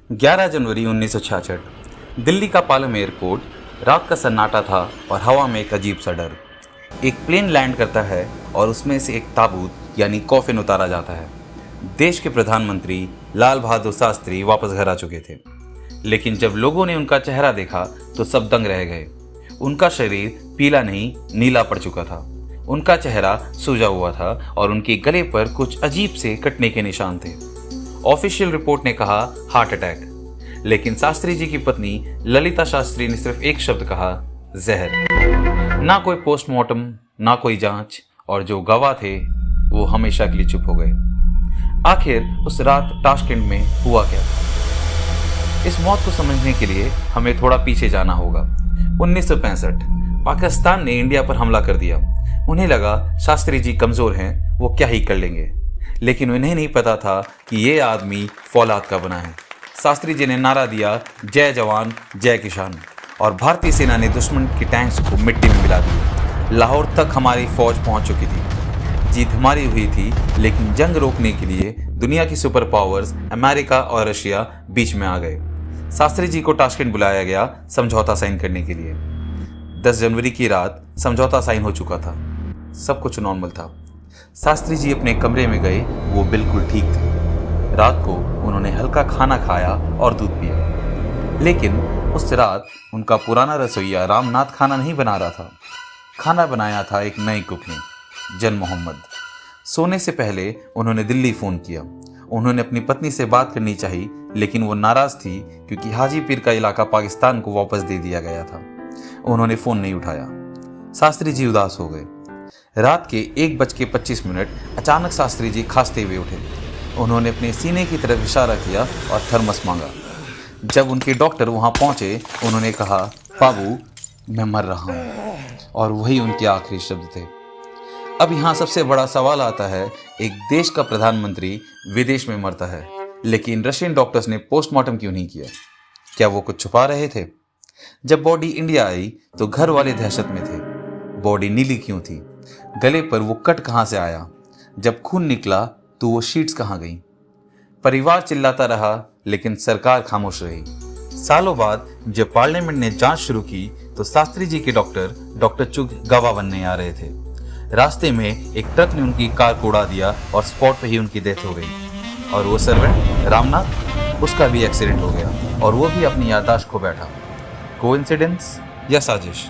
11 जनवरी 1966 दिल्ली का पालम एयरपोर्ट। रात का सन्नाटा था और हवा में एक अजीब सा डर। एक प्लेन लैंड करता है और उसमें से एक ताबूत यानी कॉफिन उतारा जाता है। देश के प्रधानमंत्री लाल बहादुर शास्त्री वापस घर आ चुके थे, लेकिन जब लोगों ने उनका चेहरा देखा तो सब दंग रह गए। उनका शरीर पीला नहीं नीला पड़ चुका था, उनका चेहरा सूजा हुआ था और उनके गले पर कुछ अजीब से कटने के निशान थे। ऑफिशियल रिपोर्ट ने कहा हार्ट अटैक, लेकिन शास्त्री जी की पत्नी ललिता शास्त्री ने सिर्फ एक शब्द कहा, जहर। ना कोई पोस्टमार्टम, ना कोई जांच, और जो गवाह थे वो हमेशा के लिए चुप हो गए। आखिर उस रात ताशकंद में हुआ क्या? इस मौत को समझने के लिए हमें थोड़ा पीछे जाना होगा। 1965 पाकिस्तान ने इंडिया पर हमला कर दिया। उन्हें लगा शास्त्री जी कमजोर हैं, वो क्या ही कर लेंगे, लेकिन उन्हें नहीं पता था कि ये आदमी फौलाद का बना है। शास्त्री जी ने नारा दिया, जय जवान जय किसान, और भारतीय सेना ने दुश्मन के टैंक्स को मिट्टी में मिला दिया। लाहौर तक हमारी फौज पहुंच चुकी थी। जीत हमारी हुई थी, लेकिन जंग रोकने के लिए दुनिया की सुपर पावर्स अमेरिका और रशिया बीच में आ गए। शास्त्री जी को ताशकंद बुलाया गया समझौता साइन करने के लिए। 10 जनवरी की रात समझौता साइन हो चुका था, सब कुछ नॉर्मल था। शास्त्री जी अपने कमरे में गए, वो बिल्कुल ठीक थे। रात को उन्होंने हल्का खाना खाया और दूध पिया, लेकिन उस रात उनका पुराना रसोइया रामनाथ खाना नहीं बना रहा था। खाना बनाया था एक नई कुक ने, जन मोहम्मद। सोने से पहले उन्होंने दिल्ली फ़ोन किया। उन्होंने अपनी पत्नी से बात करनी चाहिए, लेकिन वो नाराज़ थी क्योंकि हाजीपीर का इलाका पाकिस्तान को वापस दे दिया गया था। उन्होंने फ़ोन नहीं उठाया। शास्त्री जी उदास हो गए। रात के 1:25 अचानक शास्त्री जी खांसते हुए उठे। उन्होंने अपने सीने की तरफ इशारा किया और थर्मस मांगा। जब उनके डॉक्टर वहां पहुंचे, उन्होंने कहा, बाबू मैं मर रहा हूं, और वही उनके आखिरी शब्द थे। अब यहाँ सबसे बड़ा सवाल आता है, एक देश का प्रधानमंत्री विदेश में मरता है, लेकिन रशियन डॉक्टर्स ने पोस्टमार्टम क्यों नहीं किया? क्या वो कुछ छुपा रहे थे? जब बॉडी इंडिया आई तो घर वाले दहशत में थे। बॉडी नीली क्यों थी? गले पर वो कट कहां से आया? जब खून निकला तो वो शीट्स कहां गई? परिवार चिल्लाता रहा, लेकिन सरकार खामोश रही। सालों बाद जब पार्लियामेंट ने जांच शुरू की तो शास्त्री जी के डॉक्टर चुग गवाह बनने आ रहे थे। रास्ते में एक ट्रक ने उनकी कार को उड़ा दिया और स्पॉट पे ही उनकी डेथ हो गई। और वो सर्वेंट रामनाथ, उसका भी एक्सीडेंट हो गया और वो भी अपनी याददाश्त खो बैठा। कोइंसिडेंस या साजिश?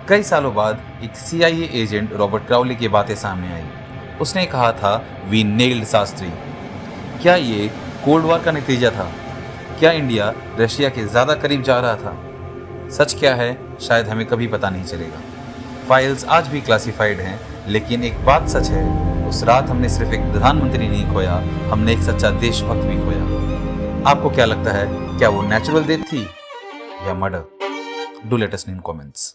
कई सालों बाद एक CIA एजेंट रॉबर्ट क्राउली की बातें सामने आई। उसने कहा था, वी नेल्ड शास्त्री। क्या ये कोल्ड वॉर का नतीजा था? क्या इंडिया रशिया के ज़्यादा करीब जा रहा था? सच क्या है, शायद हमें कभी पता नहीं चलेगा। फाइल्स आज भी क्लासिफाइड हैं, लेकिन एक बात सच है, उस रात हमने सिर्फ एक प्रधानमंत्री नहीं खोया, हमने एक सच्चा देशभक्त भी खोया। आपको क्या लगता है, क्या वो नेचुरल डेथ थी या murder? Do let us know in comments.